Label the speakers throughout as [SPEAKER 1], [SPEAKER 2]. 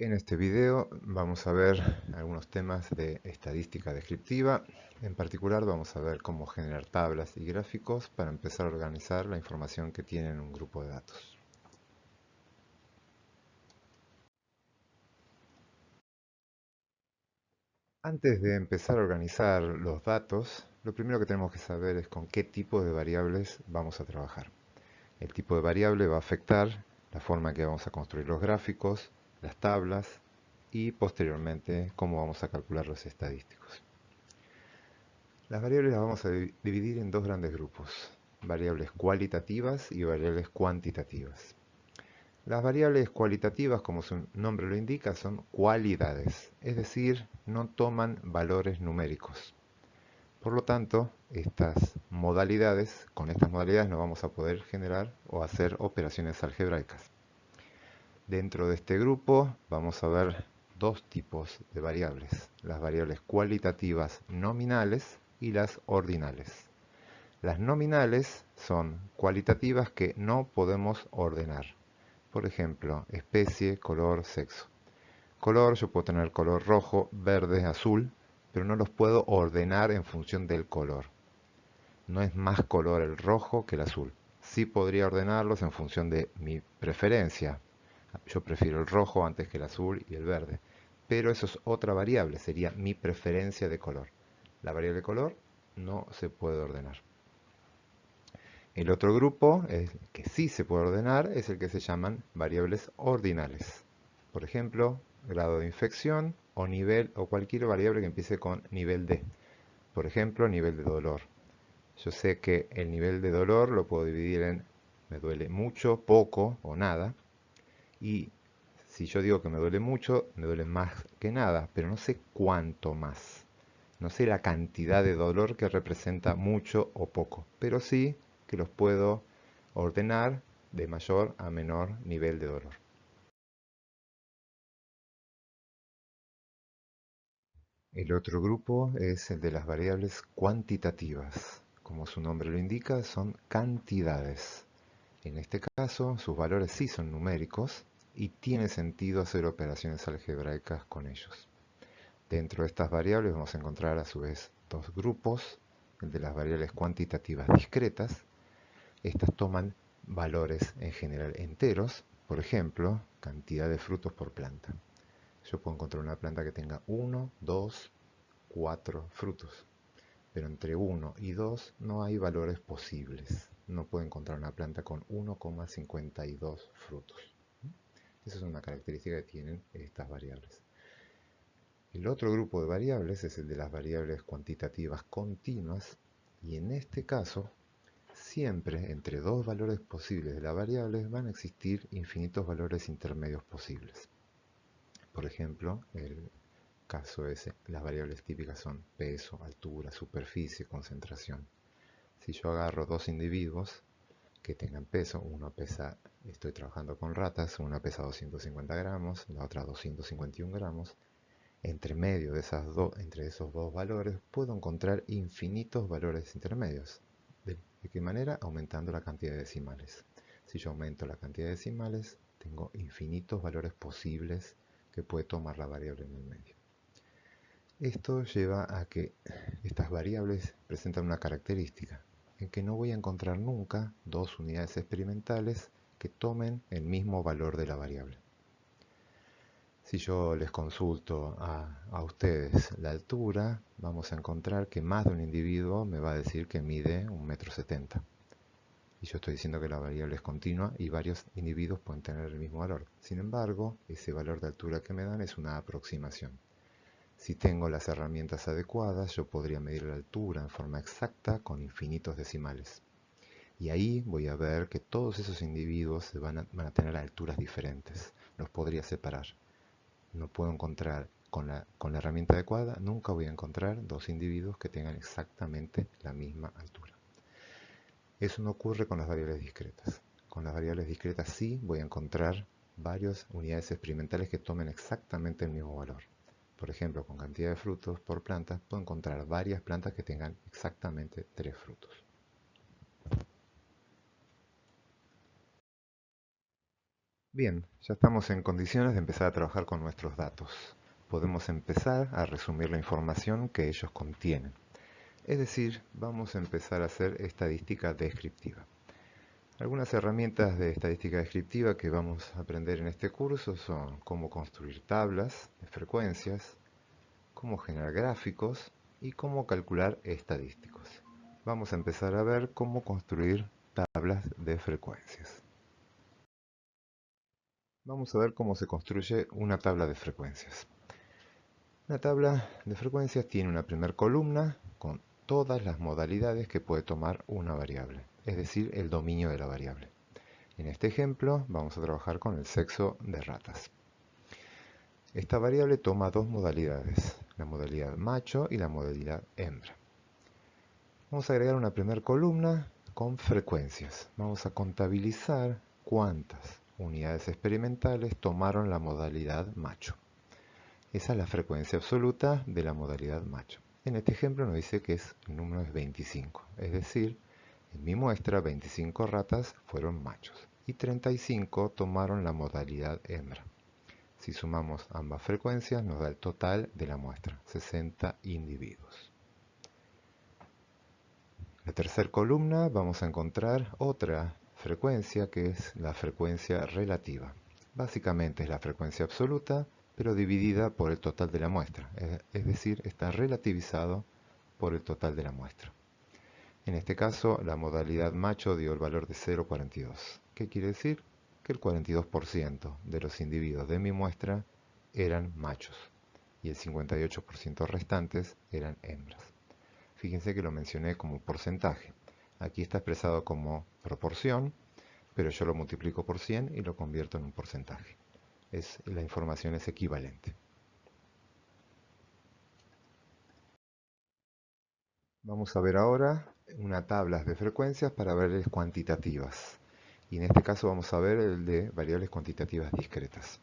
[SPEAKER 1] En este video vamos a ver algunos temas de estadística descriptiva. En particular vamos a ver cómo generar tablas y gráficos para empezar a organizar la información que tiene en un grupo de datos. Antes de empezar a organizar los datos, lo primero que tenemos que saber es con qué tipo de variables vamos a trabajar. El tipo de variable va a afectar la forma en que vamos a construir los gráficos, las tablas y posteriormente cómo vamos a calcular los estadísticos. Las variables las vamos a dividir en dos grandes grupos, variables cualitativas y variables cuantitativas. Las variables cualitativas, como su nombre lo indica, son cualidades, es decir, no toman valores numéricos. Por lo tanto, con estas modalidades no vamos a poder generar o hacer operaciones algebraicas. Dentro de este grupo vamos a ver dos tipos de variables, las variables cualitativas nominales y las ordinales. Las nominales son cualitativas que no podemos ordenar. Por ejemplo, especie, color, sexo. Color, yo puedo tener color rojo, verde, azul, pero no los puedo ordenar en función del color. No es más color el rojo que el azul. Sí podría ordenarlos en función de mi preferencia. Yo prefiero el rojo antes que el azul y el verde. Pero eso es otra variable, sería mi preferencia de color. La variable color no se puede ordenar. El otro grupo, que sí se puede ordenar, es el que se llaman variables ordinales. Por ejemplo, grado de infección o nivel o cualquier variable que empiece con nivel D. Por ejemplo, nivel de dolor. Yo sé que el nivel de dolor lo puedo dividir en me duele mucho, poco o nada. Y si yo digo que me duele mucho, me duele más que nada, pero no sé cuánto más. No sé la cantidad de dolor que representa mucho o poco, pero sí que los puedo ordenar de mayor a menor nivel de dolor. El otro grupo es el de las variables cuantitativas. Como su nombre lo indica, son cantidades. En este caso, sus valores sí son numéricos y tiene sentido hacer operaciones algebraicas con ellos. Dentro de estas variables vamos a encontrar a su vez dos grupos, el de las variables cuantitativas discretas. Estas toman valores en general enteros, por ejemplo, cantidad de frutos por planta. Yo puedo encontrar una planta que tenga 1, 2, 4 frutos, pero entre 1 y 2 no hay valores posibles. No puedo encontrar una planta con 1,52 frutos. Esa es una característica que tienen estas variables. El otro grupo de variables es el de las variables cuantitativas continuas y en este caso siempre entre dos valores posibles de la variable van a existir infinitos valores intermedios posibles. Por ejemplo, el caso es, las variables típicas son peso, altura, superficie, concentración. Si yo agarro dos individuos que tengan peso, estoy trabajando con ratas, una pesa 250 gramos, la otra 251 gramos, entre esos dos valores puedo encontrar infinitos valores intermedios. ¿De qué manera? Aumentando la cantidad de decimales. Si yo aumento la cantidad de decimales, tengo infinitos valores posibles que puede tomar la variable en el medio. Esto lleva a que estas variables presentan una característica, en que no voy a encontrar nunca dos unidades experimentales que tomen el mismo valor de la variable. Si yo les consulto a ustedes la altura, vamos a encontrar que más de un individuo me va a decir que mide 1,70 m. Y yo estoy diciendo que la variable es continua y varios individuos pueden tener el mismo valor. Sin embargo, ese valor de altura que me dan es una aproximación. Si tengo las herramientas adecuadas, yo podría medir la altura en forma exacta con infinitos decimales. Y ahí voy a ver que todos esos individuos van a tener alturas diferentes. Los podría separar. No puedo encontrar, con la herramienta adecuada, nunca voy a encontrar dos individuos que tengan exactamente la misma altura. Eso no ocurre con las variables discretas. Con las variables discretas sí voy a encontrar varias unidades experimentales que tomen exactamente el mismo valor. Por ejemplo, con cantidad de frutos por planta, puedo encontrar varias plantas que tengan exactamente 3 frutos. Bien, ya estamos en condiciones de empezar a trabajar con nuestros datos. Podemos empezar a resumir la información que ellos contienen. Es decir, vamos a empezar a hacer estadística descriptiva. Algunas herramientas de estadística descriptiva que vamos a aprender en este curso son cómo construir tablas de frecuencias, cómo generar gráficos y cómo calcular estadísticos. Vamos a empezar a ver cómo construir tablas de frecuencias. Vamos a ver cómo se construye una tabla de frecuencias. Una tabla de frecuencias tiene una primera columna con todas las modalidades que puede tomar una variable, es decir, el dominio de la variable. En este ejemplo vamos a trabajar con el sexo de ratas. Esta variable toma dos modalidades, la modalidad macho y la modalidad hembra. Vamos a agregar una primera columna con frecuencias. Vamos a contabilizar cuántas unidades experimentales tomaron la modalidad macho. Esa es la frecuencia absoluta de la modalidad macho. En este ejemplo nos dice que el número es 25, es decir, en mi muestra 25 ratas fueron machos y 35 tomaron la modalidad hembra. Si sumamos ambas frecuencias nos da el total de la muestra, 60 individuos. En la tercera columna vamos a encontrar otra frecuencia que es la frecuencia relativa. Básicamente es la frecuencia absoluta, pero dividida por el total de la muestra, es decir, está relativizado por el total de la muestra. En este caso, la modalidad macho dio el valor de 0,42. ¿Qué quiere decir? Que el 42% de los individuos de mi muestra eran machos y el 58% restantes eran hembras. Fíjense que lo mencioné como porcentaje. Aquí está expresado como proporción, pero yo lo multiplico por 100 y lo convierto en un porcentaje. La información es equivalente. Vamos a ver ahora una tabla de frecuencias para variables cuantitativas. Y en este caso vamos a ver el de variables cuantitativas discretas.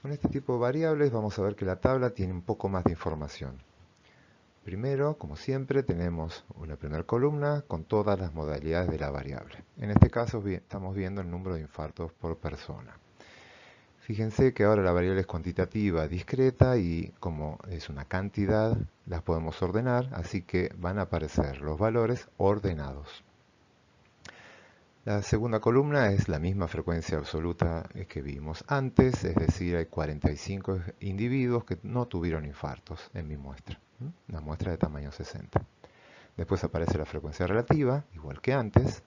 [SPEAKER 1] Con este tipo de variables vamos a ver que la tabla tiene un poco más de información. Primero, como siempre, tenemos una primera columna con todas las modalidades de la variable. En este caso estamos viendo el número de infartos por persona. Fíjense que ahora la variable es cuantitativa, discreta y como es una cantidad, las podemos ordenar, así que van a aparecer los valores ordenados. La segunda columna es la misma frecuencia absoluta que vimos antes, es decir, hay 45 individuos que no tuvieron infartos en mi muestra, una muestra de tamaño 60. Después aparece la frecuencia relativa, igual que antes,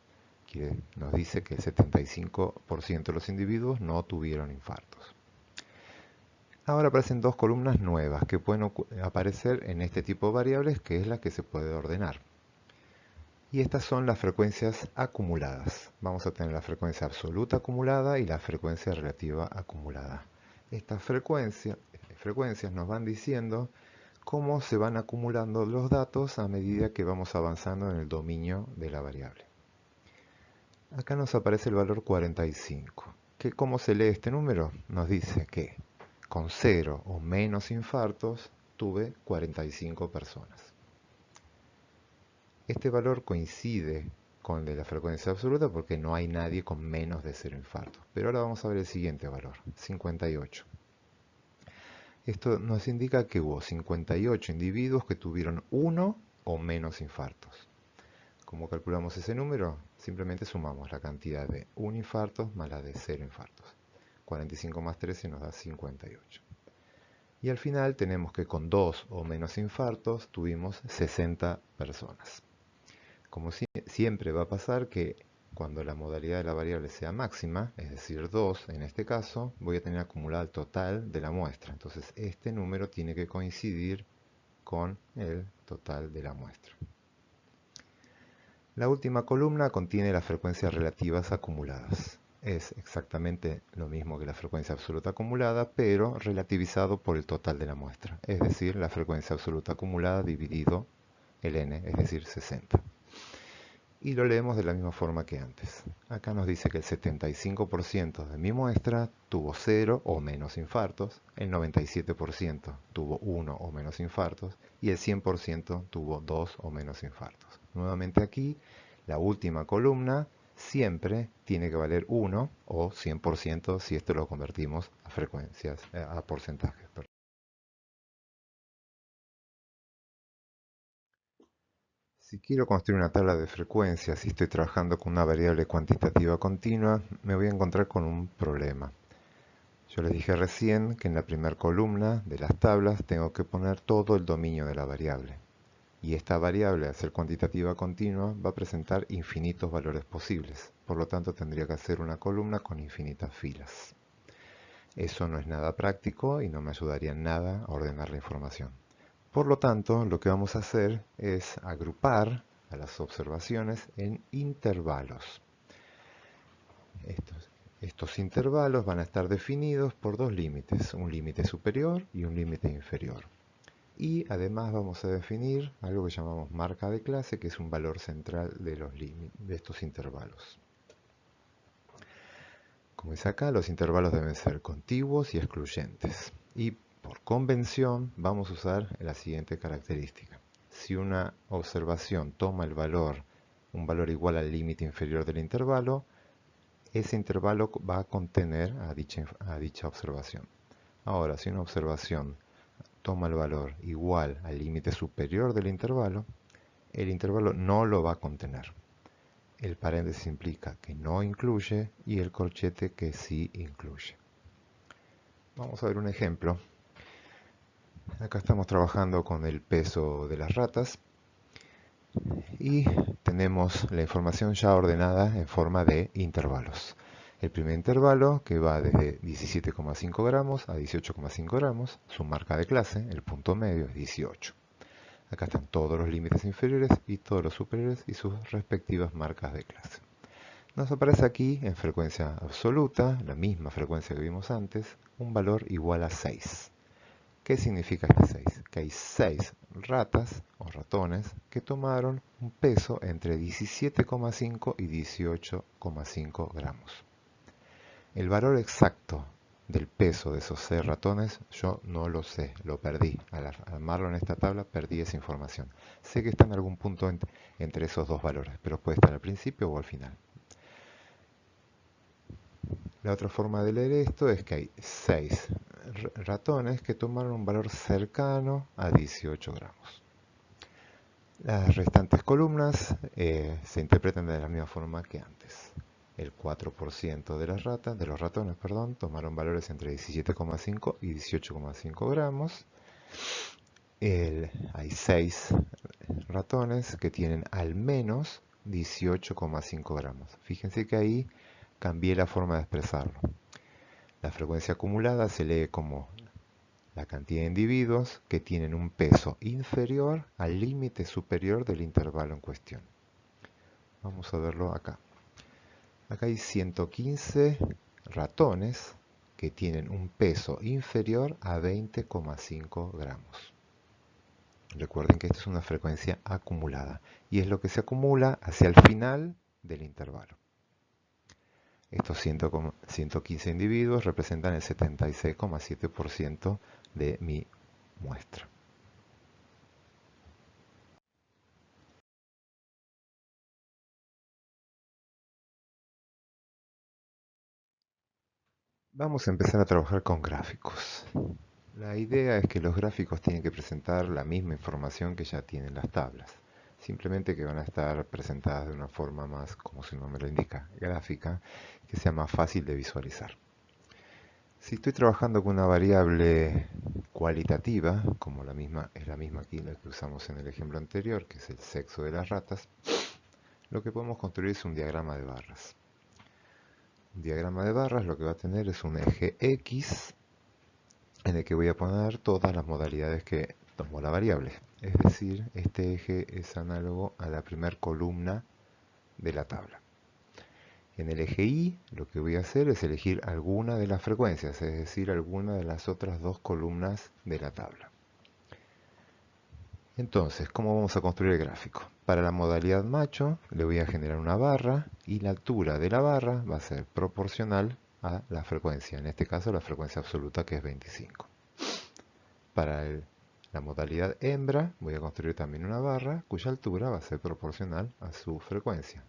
[SPEAKER 1] que nos dice que el 75% de los individuos no tuvieron infartos. Ahora aparecen dos columnas nuevas que pueden aparecer en este tipo de variables, que es la que se puede ordenar. Y estas son las frecuencias acumuladas. Vamos a tener la frecuencia absoluta acumulada y la frecuencia relativa acumulada. Estas frecuencias nos van diciendo cómo se van acumulando los datos a medida que vamos avanzando en el dominio de la variable. Acá nos aparece el valor 45. ¿Cómo se lee este número? Nos dice que con 0 o menos infartos tuve 45 personas. Este valor coincide con el de la frecuencia absoluta porque no hay nadie con menos de 0 infartos. Pero ahora vamos a ver el siguiente valor, 58. Esto nos indica que hubo 58 individuos que tuvieron 1 o menos infartos. ¿Cómo calculamos ese número? Simplemente sumamos la cantidad de 1 infarto más la de 0 infartos. 45 más 13 nos da 58. Y al final tenemos que con 2 o menos infartos tuvimos 60 personas. Como siempre va a pasar que cuando la modalidad de la variable sea máxima, es decir 2 en este caso, voy a tener acumulado el total de la muestra. Entonces este número tiene que coincidir con el total de la muestra. La última columna contiene las frecuencias relativas acumuladas. Es exactamente lo mismo que la frecuencia absoluta acumulada, pero relativizado por el total de la muestra. Es decir, la frecuencia absoluta acumulada dividido el n, es decir, 60. Y lo leemos de la misma forma que antes. Acá nos dice que el 75% de mi muestra tuvo 0 o menos infartos, el 97% tuvo 1 o menos infartos y el 100% tuvo 2 o menos infartos. Nuevamente aquí, la última columna siempre tiene que valer 1 o 100% si esto lo convertimos a frecuencias, a porcentajes. Si quiero construir una tabla de frecuencias y estoy trabajando con una variable cuantitativa continua, me voy a encontrar con un problema. Yo les dije recién que en la primera columna de las tablas tengo que poner todo el dominio de la variable. Y esta variable, al ser cuantitativa continua, va a presentar infinitos valores posibles. Por lo tanto, tendría que hacer una columna con infinitas filas. Eso no es nada práctico y no me ayudaría en nada a ordenar la información. Por lo tanto, lo que vamos a hacer es agrupar a las observaciones en intervalos. Estos intervalos van a estar definidos por dos límites, un límite superior y un límite inferior. Y además vamos a definir algo que llamamos marca de clase, que es un valor central de estos intervalos. Como dice acá, los intervalos deben ser contiguos y excluyentes. Y por convención vamos a usar la siguiente característica. Si una observación toma un valor igual al límite inferior del intervalo, ese intervalo va a contener a dicha observación. Ahora, si una observación toma el valor igual al límite superior del intervalo, el intervalo no lo va a contener. El paréntesis implica que no incluye y el corchete que sí incluye. Vamos a ver un ejemplo. Acá estamos trabajando con el peso de las ratas y tenemos la información ya ordenada en forma de intervalos. El primer intervalo, que va desde 17,5 gramos a 18,5 gramos, su marca de clase, el punto medio es 18. Acá están todos los límites inferiores y todos los superiores y sus respectivas marcas de clase. Nos aparece aquí en frecuencia absoluta, la misma frecuencia que vimos antes, un valor igual a 6. ¿Qué significa este 6? Que hay 6 ratas o ratones que tomaron un peso entre 17,5 y 18,5 gramos. El valor exacto del peso de esos 6 ratones yo no lo sé, lo perdí. Al armarlo en esta tabla perdí esa información. Sé que está en algún punto entre esos dos valores, pero puede estar al principio o al final. La otra forma de leer esto es que hay 6 ratones que tomaron un valor cercano a 18 gramos. Las restantes columnas se interpretan de la misma forma que antes. El 4% de los ratones, tomaron valores entre 17,5 y 18,5 gramos. Hay 6 ratones que tienen al menos 18,5 gramos. Fíjense que ahí cambié la forma de expresarlo. La frecuencia acumulada se lee como la cantidad de individuos que tienen un peso inferior al límite superior del intervalo en cuestión. Vamos a verlo acá. Acá hay 115 ratones que tienen un peso inferior a 20,5 gramos. Recuerden que esto es una frecuencia acumulada y es lo que se acumula hacia el final del intervalo. Estos 115 individuos representan el 76,7% de mi muestra. Vamos a empezar a trabajar con gráficos. La idea es que los gráficos tienen que presentar la misma información que ya tienen las tablas. Simplemente que van a estar presentadas de una forma más, como su nombre lo indica, gráfica, que sea más fácil de visualizar. Si estoy trabajando con una variable cualitativa, como es la misma aquí la que usamos en el ejemplo anterior, que es el sexo de las ratas, lo que podemos construir es un diagrama de barras. Un diagrama de barras lo que va a tener es un eje X en el que voy a poner todas las modalidades que tomó la variable. Es decir, este eje es análogo a la primera columna de la tabla. En el eje Y lo que voy a hacer es elegir alguna de las frecuencias, es decir, alguna de las otras dos columnas de la tabla. Entonces, ¿cómo vamos a construir el gráfico? Para la modalidad macho le voy a generar una barra y la altura de la barra va a ser proporcional a la frecuencia, en este caso la frecuencia absoluta que es 25. Para la modalidad hembra voy a construir también una barra cuya altura va a ser proporcional a su frecuencia.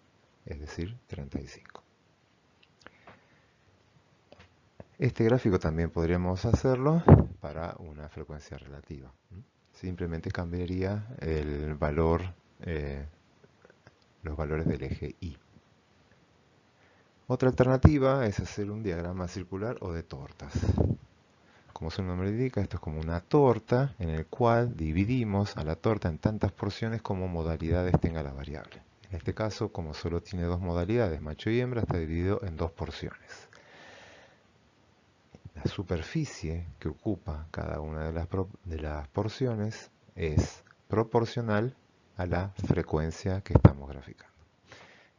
[SPEAKER 1] es decir, 35. Este gráfico también podríamos hacerlo para una frecuencia relativa. Simplemente cambiaría el valor, los valores del eje Y. Otra alternativa es hacer un diagrama circular o de tortas. Como su nombre indica, esto es como una torta en el cual dividimos a la torta en tantas porciones como modalidades tenga la variable. En este caso, como solo tiene dos modalidades, macho y hembra, está dividido en dos porciones. La superficie que ocupa cada una de las porciones es proporcional a la frecuencia que estamos graficando.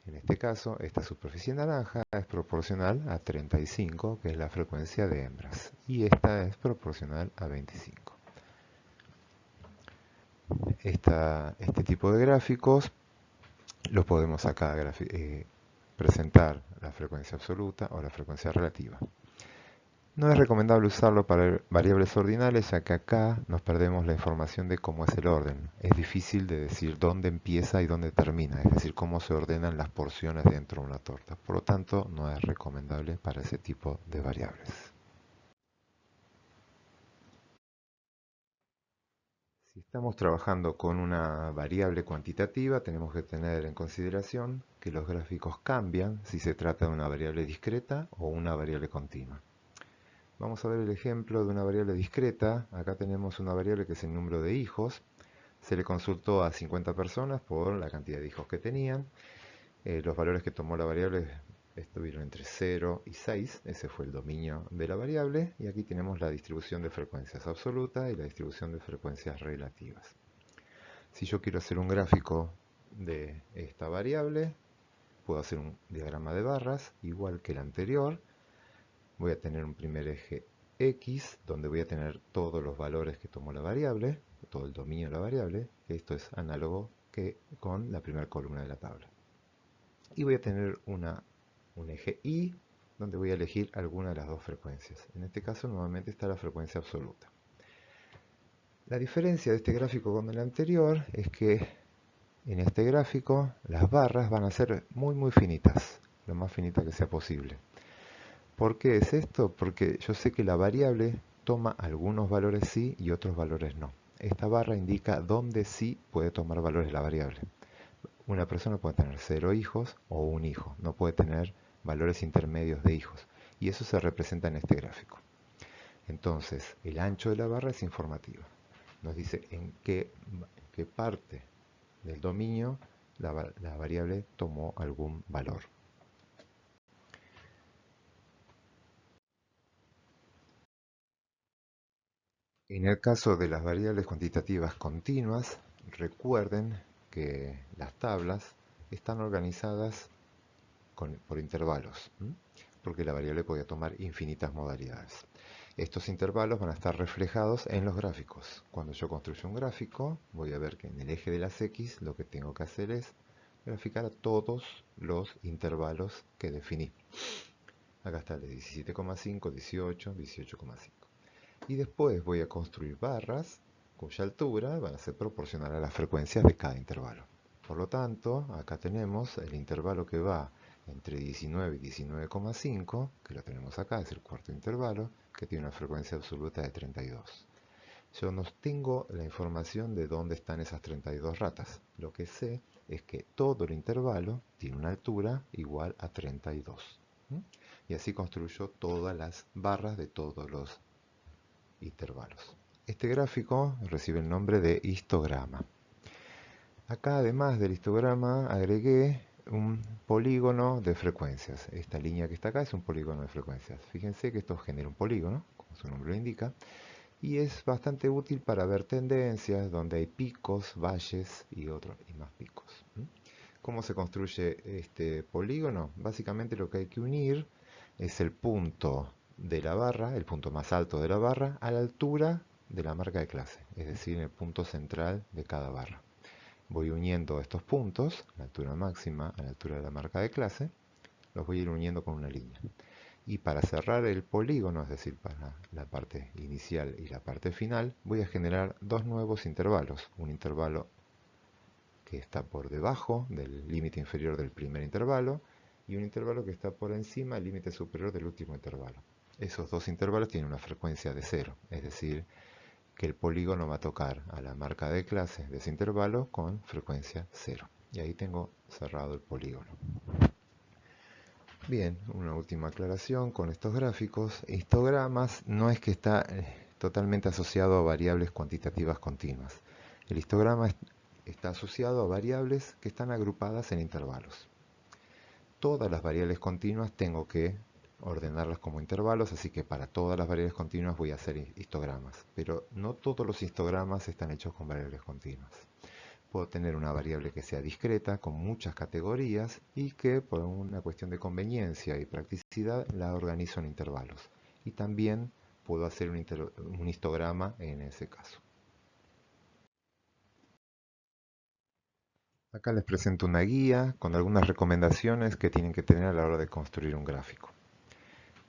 [SPEAKER 1] En este caso, esta superficie naranja es proporcional a 35, que es la frecuencia de hembras, y esta es proporcional a 25. Este tipo de gráficos los podemos acá presentar la frecuencia absoluta o la frecuencia relativa. No es recomendable usarlo para variables ordinales, ya que acá nos perdemos la información de cómo es el orden. Es difícil de decir dónde empieza y dónde termina, es decir, cómo se ordenan las porciones dentro de una torta. Por lo tanto, no es recomendable para ese tipo de variables. Si estamos trabajando con una variable cuantitativa, tenemos que tener en consideración que los gráficos cambian si se trata de una variable discreta o una variable continua. Vamos a ver el ejemplo de una variable discreta. Acá tenemos una variable que es el número de hijos. Se le consultó a 50 personas por la cantidad de hijos que tenían. Los valores que tomó la variable estuvieron entre 0 y 6. Ese fue el dominio de la variable. Y aquí tenemos la distribución de frecuencias absoluta y la distribución de frecuencias relativas. Si yo quiero hacer un gráfico de esta variable, puedo hacer un diagrama de barras igual que el anterior. Voy a tener un primer eje X, donde voy a tener todos los valores que tomó la variable, todo el dominio de la variable. Esto es análogo que con la primera columna de la tabla. Y voy a tener un eje Y, donde voy a elegir alguna de las dos frecuencias. En este caso, nuevamente está la frecuencia absoluta. La diferencia de este gráfico con el anterior es que en este gráfico las barras van a ser muy finitas, lo más finita que sea posible. ¿Por qué es esto? Porque yo sé que la variable toma algunos valores sí y otros valores no. Esta barra indica dónde sí puede tomar valores la variable. Una persona puede tener 0 hijos o un hijo, no puede tener valores intermedios de hijos. Y eso se representa en este gráfico. Entonces, el ancho de la barra es informativo. Nos dice en qué parte del dominio la variable tomó algún valor. En el caso de las variables cuantitativas continuas, recuerden que las tablas están organizadas por intervalos, porque la variable podía tomar infinitas modalidades. Estos intervalos van a estar reflejados en los gráficos. Cuando yo construyo un gráfico, voy a ver que en el eje de las X lo que tengo que hacer es graficar a todos los intervalos que definí. Acá está el de 17,5, 18, 18,5. Y después voy a construir barras cuya altura van a ser proporcional a las frecuencias de cada intervalo. Por lo tanto, acá tenemos el intervalo que va entre 19 y 19,5, que lo tenemos acá, es el cuarto intervalo, que tiene una frecuencia absoluta de 32. Yo no tengo la información de dónde están esas 32 ratas. Lo que sé es que todo el intervalo tiene una altura igual a 32. Y así construyo todas las barras de todos los intervalos. Este gráfico recibe el nombre de histograma. Acá, además del histograma, agregué un polígono de frecuencias. Esta línea que está acá es un polígono de frecuencias. Fíjense que esto genera un polígono, como su nombre lo indica, y es bastante útil para ver tendencias donde hay picos, valles y más picos. ¿Cómo se construye este polígono? Básicamente lo que hay que unir es el punto de la barra, el punto más alto de la barra, a la altura de la marca de clase, es decir, en el punto central de cada barra. Voy uniendo estos puntos, la altura máxima a la altura de la marca de clase, los voy a ir uniendo con una línea. Y para cerrar el polígono, es decir, para la parte inicial y la parte final, voy a generar dos nuevos intervalos. Un intervalo que está por debajo del límite inferior del primer intervalo y un intervalo que está por encima del límite superior del último intervalo. Esos dos intervalos tienen una frecuencia de 0, es decir, que el polígono va a tocar a la marca de clase de ese intervalo con frecuencia 0. Y ahí tengo cerrado el polígono. Bien, una última aclaración con estos gráficos. Histogramas no es que está totalmente asociado a variables cuantitativas continuas. El histograma está asociado a variables que están agrupadas en intervalos. Todas las variables continuas tengo que ordenarlas como intervalos, así que para todas las variables continuas voy a hacer histogramas. Pero no todos los histogramas están hechos con variables continuas. Puedo tener una variable que sea discreta, con muchas categorías, y que por una cuestión de conveniencia y practicidad la organizo en intervalos. Y también puedo hacer un histograma en ese caso. Acá les presento una guía con algunas recomendaciones que tienen que tener a la hora de construir un gráfico.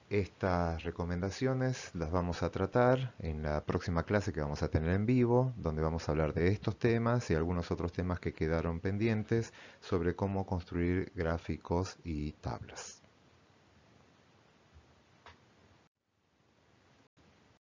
[SPEAKER 1] Estas recomendaciones las vamos a tratar en la próxima clase que vamos a tener en vivo, donde vamos a hablar de estos temas y algunos otros temas que quedaron pendientes sobre cómo construir gráficos y tablas.